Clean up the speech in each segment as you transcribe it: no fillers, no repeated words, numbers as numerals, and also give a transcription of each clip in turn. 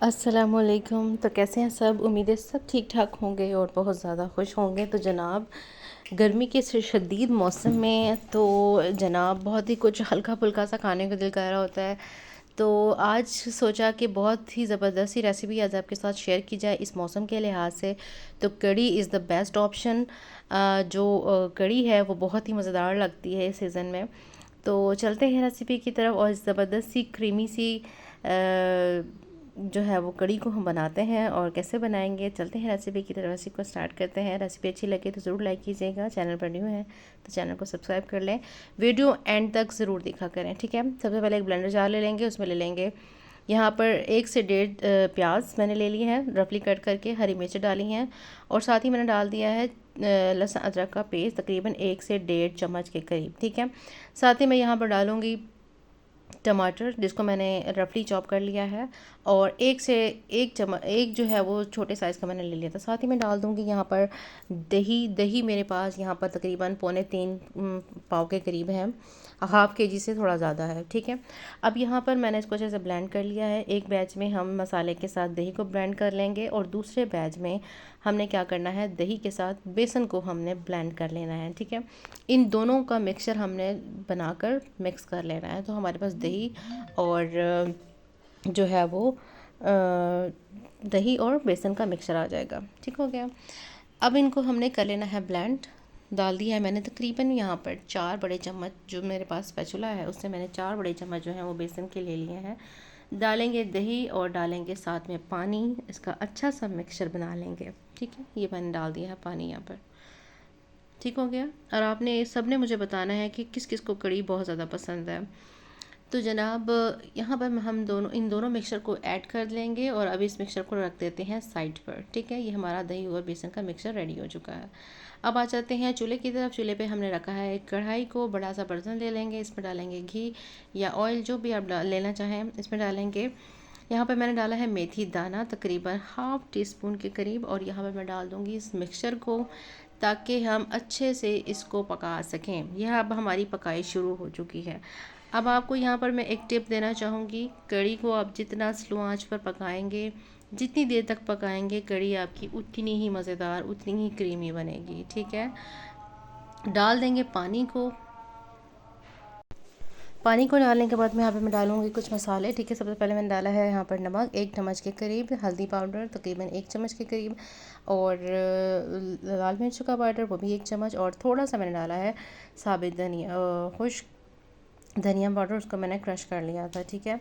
अस्सलामुअलैकुम। तो कैसे हैं सब? उम्मीद है सब ठीक ठाक होंगे और बहुत ज़्यादा खुश होंगे। तो जनाब, गर्मी के शदीद मौसम में तो जनाब बहुत ही कुछ हल्का फुल्का सा खाने को दिल कर रहा होता है। तो आज सोचा कि बहुत ही ज़बरदस्त सी रेसिपी आज आपके साथ शेयर की जाए इस मौसम के लिहाज से। तो कड़ी इज़ द बेस्ट ऑप्शन। जो कड़ी है वो बहुत ही मज़ेदार लगती है इस सीज़न में। तो चलते हैं रेसिपी की तरफ और ज़बरदस्त सी क्रीमी सी जो है वो कड़ी को हम बनाते हैं। और कैसे बनाएंगे, चलते हैं रेसिपी की तरफ। रेसिपी को स्टार्ट करते हैं। रेसिपी अच्छी लगे तो ज़रूर लाइक कीजिएगा। चैनल पर न्यू है तो चैनल को सब्सक्राइब कर लें। वीडियो एंड तक ज़रूर देखा करें, ठीक है। सबसे पहले एक ब्लेंडर जार ले लेंगे, उसमें ले लेंगे यहाँ पर 1 से 1.5 प्याज मैंने ले लिए हैं, रफली कट करके। हरी मिर्च डाली हैं और साथ ही मैंने डाल दिया है लहसुन अदरक का पेस्ट, तकरीबन 1 से 1.5 चम्मच के करीब, ठीक है। साथ ही मैं यहाँ पर डालूँगी टमाटर, जिसको मैंने रफली चॉप कर लिया है, और एक जो है वो छोटे साइज़ का मैंने ले लिया था। साथ ही मैं डाल दूँगी यहाँ पर दही। दही मेरे पास यहाँ पर तकरीबन 3.25 पाव के करीब है, हाफ़ केजी से थोड़ा ज़्यादा है, ठीक है। अब यहाँ पर मैंने इसको अच्छे से ब्लेंड कर लिया है। एक बैच में हम मसाले के साथ दही को ब्लेंड कर लेंगे और दूसरे बैच में हमने क्या करना है, दही के साथ बेसन को हमने ब्लेंड कर लेना है, ठीक है। इन दोनों का मिक्सचर हमने बनाकर मिक्स कर लेना है। तो हमारे पास दही और जो है वो दही और बेसन का मिक्सचर आ जाएगा, ठीक हो गया। अब इनको हमने कर लेना है ब्लेंड। डाल दिया है मैंने तकरीबन यहाँ पर 4 बड़े चम्मच, जो मेरे पास स्पैचुला है उससे मैंने 4 बड़े चम्मच जो हैं वो बेसन के ले लिए हैं। डालेंगे दही और डालेंगे साथ में पानी। इसका अच्छा सा मिक्सचर बना लेंगे, ठीक है। ये मैंने डाल दिया है पानी यहाँ पर, ठीक हो गया। और आपने सब ने मुझे बताना है कि किस किस को कड़ी बहुत ज़्यादा पसंद है। तो जनाब, यहाँ पर हम इन दोनों मिक्सचर को ऐड कर लेंगे और अब इस मिक्सचर को रख देते हैं साइड पर, ठीक है। ये हमारा दही और बेसन का मिक्सचर रेडी हो चुका है। अब आ जाते हैं चूल्हे की तरफ। चूल्हे पे हमने रखा है एक कढ़ाई को, बड़ा सा बर्तन ले लेंगे। इसमें डालेंगे घी या ऑयल, जो भी आप लेना चाहें। इसमें डालेंगे, यहाँ पर मैंने डाला है मेथी दाना तकरीबन हाफ़ टी स्पून के करीब, और यहाँ पर मैं डाल दूँगी इस मिक्सचर को ताकि हम अच्छे से इसको पका सकें। यह अब हमारी पकाई शुरू हो चुकी है। अब आपको यहाँ पर मैं एक टिप देना चाहूँगी, कड़ी को आप जितना स्लो आंच पर पकाएंगे, जितनी देर तक पकाएंगे, कड़ी आपकी उतनी ही मज़ेदार, उतनी ही क्रीमी बनेगी, ठीक है। डाल देंगे पानी को। पानी को डालने के बाद में यहाँ पे मैं डालूँगी कुछ मसाले, ठीक है। सबसे पहले मैंने डाला है यहाँ पर नमक 1 चम्मच के करीब, हल्दी पाउडर तकरीबन 1 चम्मच के करीब, और लाल मिर्च का पाउडर वो भी 1 चम्मच, और थोड़ा सा मैंने डाला है साबित धनिया, खुश्क धनिया पाउडर, उसको मैंने क्रश कर लिया था, ठीक है।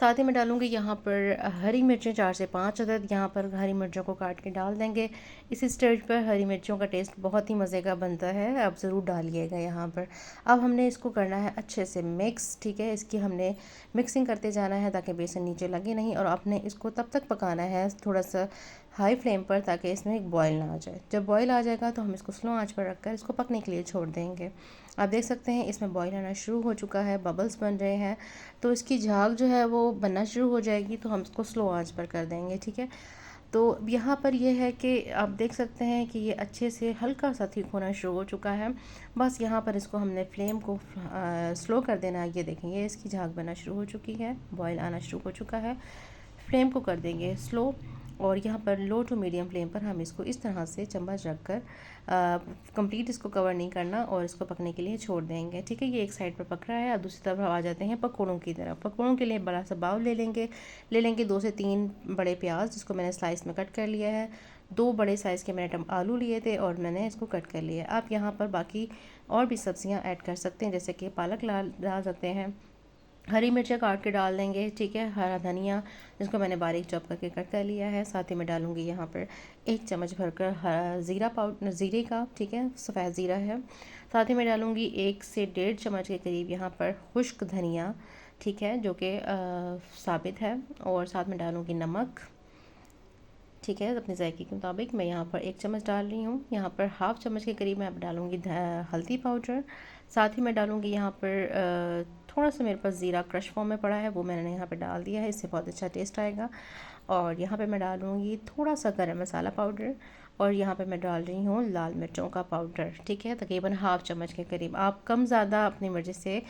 साथ ही मैं डालूँगी यहाँ पर हरी मिर्चें 4 से 5 अदद, यहाँ पर हरी मिर्चों को काट के डाल देंगे। इस स्टेज पर हरी मिर्चों का टेस्ट बहुत ही मज़े का बनता है, आप ज़रूर डालिएगा यहाँ पर। अब हमने इसको करना है अच्छे से मिक्स, ठीक है। इसकी हमने मिक्सिंग करते जाना है ताकि बेसन नीचे लगे नहीं, और आपने इसको तब तक पकाना है थोड़ा सा हाई फ्लेम पर, ताकि इसमें एक बॉयल ना आ जाए। जब बॉयल आ जाएगा तो हम इसको स्लो आंच पर रखकर इसको पकने के लिए छोड़ देंगे। आप देख सकते हैं इसमें बॉयल आना शुरू हो चुका है, बबल्स बन रहे हैं, तो इसकी झाग जो है वो बनना शुरू हो जाएगी, तो हम इसको स्लो आंच पर कर देंगे, ठीक है। तो यहाँ पर यह है कि आप देख सकते हैं कि ये अच्छे से हल्का सा थिक होना शुरू हो चुका है। बस यहाँ पर इसको हमने फ्लेम को स्लो कर देना है। ये देखें, ये इसकी झाग बनना शुरू हो चुकी है, बॉयल आना शुरू हो चुका है। फ्लेम को कर देंगे स्लो, और यहाँ पर लो टू मीडियम फ्लेम पर हम इसको इस तरह से चम्मच रख कर कंप्लीट इसको कवर नहीं करना और इसको पकने के लिए छोड़ देंगे, ठीक है। ये एक साइड पर पक रहा है। अब दूसरी तरफ आ जाते हैं पकौड़ों की तरफ। पकौड़ों के लिए बड़ा सा बाउल ले लेंगे 2 से 3 बड़े प्याज, जिसको मैंने स्लाइस में कट कर लिया है। 2 बड़े साइज़ के मैंने आलू लिए थे और मैंने इसको कट कर लिया है। आप यहाँ पर बाकी और भी सब्जियाँ ऐड कर सकते हैं, जैसे कि पालक डाल सकते हैं, हरी मिर्चें काट के डाल देंगे, ठीक है। हरा धनिया, जिसको मैंने बारीक चॉप करके कट कर लिया है। साथ ही मैं डालूँगी यहाँ पर 1 चम्मच भरकर ज़ीरे का, ठीक है, सफ़ेद ज़ीरा है। साथ ही मैं डालूँगी 1 से 1.5 चम्मच के करीब यहाँ पर खुश्क धनिया, ठीक है, जो कि साबित है। और साथ में डालूँगी नमक, ठीक है, अपने जायके के मुताबिक। मैं यहाँ पर 1 चम्मच डाल रही हूँ। यहाँ पर हाफ़ चम्मच के करीब मैं डालूँगी हल्दी पाउडर। साथ ही मैं डालूँगी यहाँ पर थोड़ा सा मेरे पास ज़ीरा क्रश फॉर्म में पड़ा है, वो मैंने यहाँ पे डाल दिया है, इससे बहुत अच्छा टेस्ट आएगा। और यहाँ पे मैं डालूँगी थोड़ा सा गरम मसाला पाउडर, और यहाँ पे मैं डाल रही हूँ लाल मिर्चों का पाउडर, ठीक है, तकरीबन हाफ़ चम्मच के करीब। आप कम ज़्यादा अपनी मर्ज़ी से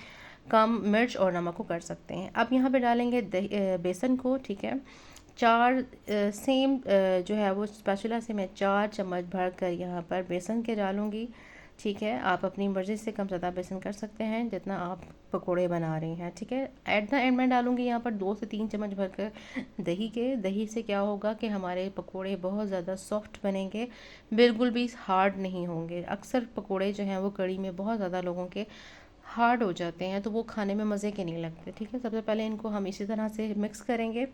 कम मिर्च और नमक को कर सकते हैं। अब यहाँ पे डालेंगे बेसन को, ठीक है। 4 सेम जो है वो स्पैचुला से मैं 4 चम्मच भर कर यहाँ पर बेसन के डालूँगी। ठीक है, आप अपनी मर्ज़ी से कम ज़्यादा बेसन कर सकते हैं जितना आप पकोड़े बना रही हैं। ठीक है, एट द एंड मैं डालूँगी यहाँ पर 2 से 3 चम्मच भर कर दही से क्या होगा कि हमारे पकोड़े बहुत ज़्यादा सॉफ्ट बनेंगे, बिल्कुल भी हार्ड नहीं होंगे। अक्सर पकोड़े जो हैं वो कढ़ी में बहुत ज़्यादा लोगों के हार्ड हो जाते हैं, तो वो खाने में मज़े के नहीं लगते। ठीक है, सबसे पहले इनको हम इसी तरह से मिक्स करेंगे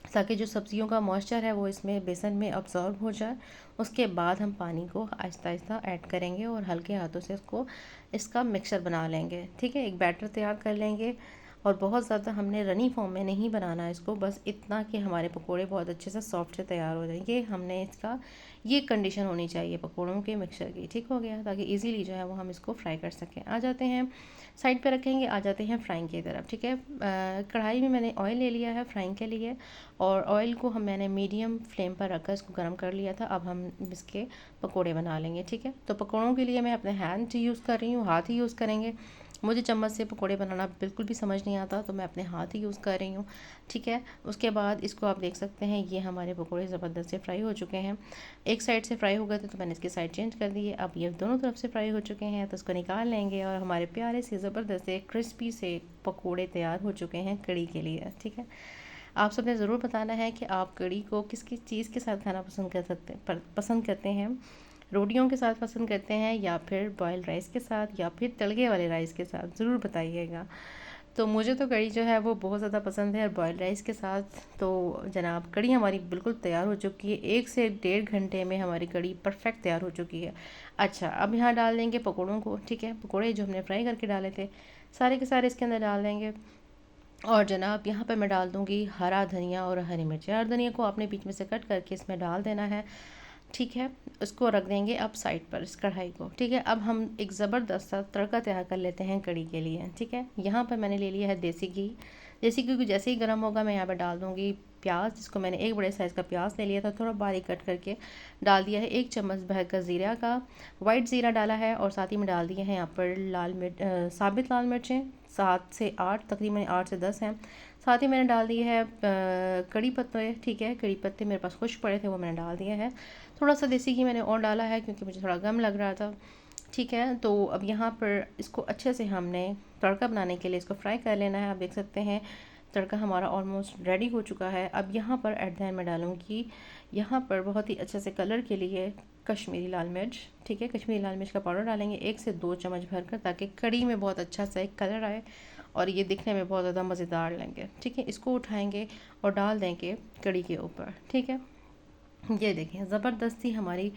ताकि जो सब्जियों का मॉइस्चर है वो इसमें बेसन में अब्ज़ॉर्ब हो जाए। उसके बाद हम पानी को आहिस्ता आहिस्ता ऐड करेंगे और हल्के हाथों से इसका मिक्सचर बना लेंगे। ठीक है, एक बैटर तैयार कर लेंगे और बहुत ज़्यादा हमने रनी फॉर्म में नहीं बनाना है इसको, बस इतना कि हमारे पकोड़े बहुत अच्छे से सॉफ्ट से तैयार हो जाएंगे। हमने ये कंडीशन होनी चाहिए पकोड़ों के मिक्सचर की। ठीक हो गया, ताकि इजीली जो है वो हम इसको फ्राई कर सकें। आ जाते हैं साइड पे रखेंगे, आ जाते हैं फ्राइंग की तरफ। ठीक है, कढ़ाई में मैंने ऑयल ले लिया है फ्राइंग के लिए और ऑयल को मैंने मीडियम फ्लेम पर रखकर इसको गर्म कर लिया था। अब हम इसके पकोड़े बना लेंगे। ठीक है, तो पकोड़ों के लिए मैं अपने हैंड यूज़ कर रही हूँ, हाथ ही यूज़ करेंगे। मुझे चम्मच से पकोड़े बनाना बिल्कुल भी समझ नहीं आता, तो मैं अपने हाथ ही यूज़ कर रही हूँ। ठीक है, उसके बाद इसको आप देख सकते हैं ये हमारे पकोड़े ज़बरदस्त से फ्राई हो चुके हैं। एक साइड से फ्राई हो गए थे तो मैंने इसकी साइड चेंज कर दी है। अब ये दोनों तरफ से फ्राई हो चुके हैं तो इसको निकाल लेंगे और हमारे प्यारे से ज़बरदस्त से क्रिस्पी से पकोड़े तैयार हो चुके हैं कढ़ी के लिए। ठीक है, आप सबने ज़रूर बताना है कि आप कढ़ी को किस किस चीज़ के साथ खाना पसंद करते हैं। रोटियों के साथ पसंद करते हैं या फिर बॉयल राइस के साथ या फिर तड़के वाले राइस के साथ, ज़रूर बताइएगा। तो मुझे तो कढ़ी जो है वो बहुत ज़्यादा पसंद है और बॉयल राइस के साथ। तो जनाब कढ़ी हमारी बिल्कुल तैयार हो चुकी है, 1 से 1.5 घंटे में हमारी कढ़ी परफेक्ट तैयार हो चुकी है। अच्छा, अब यहाँ डाल देंगे पकौड़ों को। ठीक है, पकौड़े जो हमने फ्राई करके डाले थे सारे के सारे इसके अंदर डाल देंगे। और जनाब यहाँ पर मैं डाल दूँगी हरा धनिया और हरी मिर्च। हरा धनिया को आपने बीच में से कट करके इसमें डाल देना है। ठीक है, उसको रख देंगे अब साइड पर इस कढ़ाई को। ठीक है, अब हम एक ज़बरदस्त सा तड़का तैयार कर लेते हैं कढ़ी के लिए। ठीक है, यहाँ पर मैंने ले लिया है देसी घी। देसी घी को जैसे ही गर्म होगा मैं यहाँ पर डाल दूँगी प्याज, जिसको मैंने एक बड़े साइज़ का प्याज ले लिया था, थोड़ा बारीक कट करके डाल दिया है। 1 चम्मच भरकर ज़ीरा का वाइट ज़ीरा डाला है और साथ ही में डाल दिए हैं यहाँ पर साबित लाल मिर्चें 7 से 8, तकरीबन 8 से 10 हैं। साथ ही मैंने डाल दिए है कड़ी पत्ते। ठीक है, कड़ी पत्ते मेरे पास खुश पड़े थे वो मैंने डाल दिया है। थोड़ा सा देसी घी मैंने और डाला है क्योंकि मुझे थोड़ा गम लग रहा था। ठीक है, तो अब यहाँ पर इसको अच्छे से हमने तड़का बनाने के लिए इसको फ्राई कर लेना है। आप देख सकते हैं तड़का हमारा ऑलमोस्ट रेडी हो चुका है। अब यहाँ पर एट द एंड मैं डालूँगी यहाँ पर बहुत ही अच्छे से कलर के लिए कश्मीरी लाल मिर्च। ठीक है, कश्मीरी लाल मिर्च का पाउडर डालेंगे 1 से 2 चम्मच भरकर, ताकि कढ़ी में बहुत अच्छा सा एक कलर आए और ये दिखने में बहुत ज़्यादा मज़ेदार लगेंगे। ठीक है, इसको उठाएंगे और डाल देंगे कढ़ी के ऊपर। ठीक है, ये देखें ज़बरदस्ती हमारी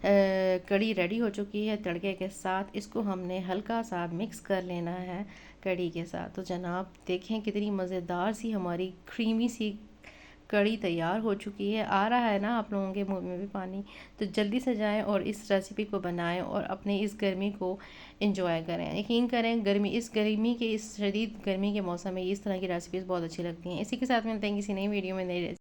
कढ़ी रेडी हो चुकी है तड़के के साथ। इसको हमने हल्का सा मिक्स कर लेना है कढ़ी के साथ। तो जनाब देखें कितनी मज़ेदार सी हमारी क्रीमी सी कढ़ी तैयार हो चुकी है। आ रहा है ना आप लोगों के मुंह में भी पानी? तो जल्दी से जाएं और इस रेसिपी को बनाएं और अपने इस गर्मी को इंजॉय करें। यकीन करें इस शदीद गर्मी के मौसम में इस तरह की रेसिपीज़ बहुत अच्छी लगती हैं। इसी के साथ मिलते हैं किसी नई वीडियो में नई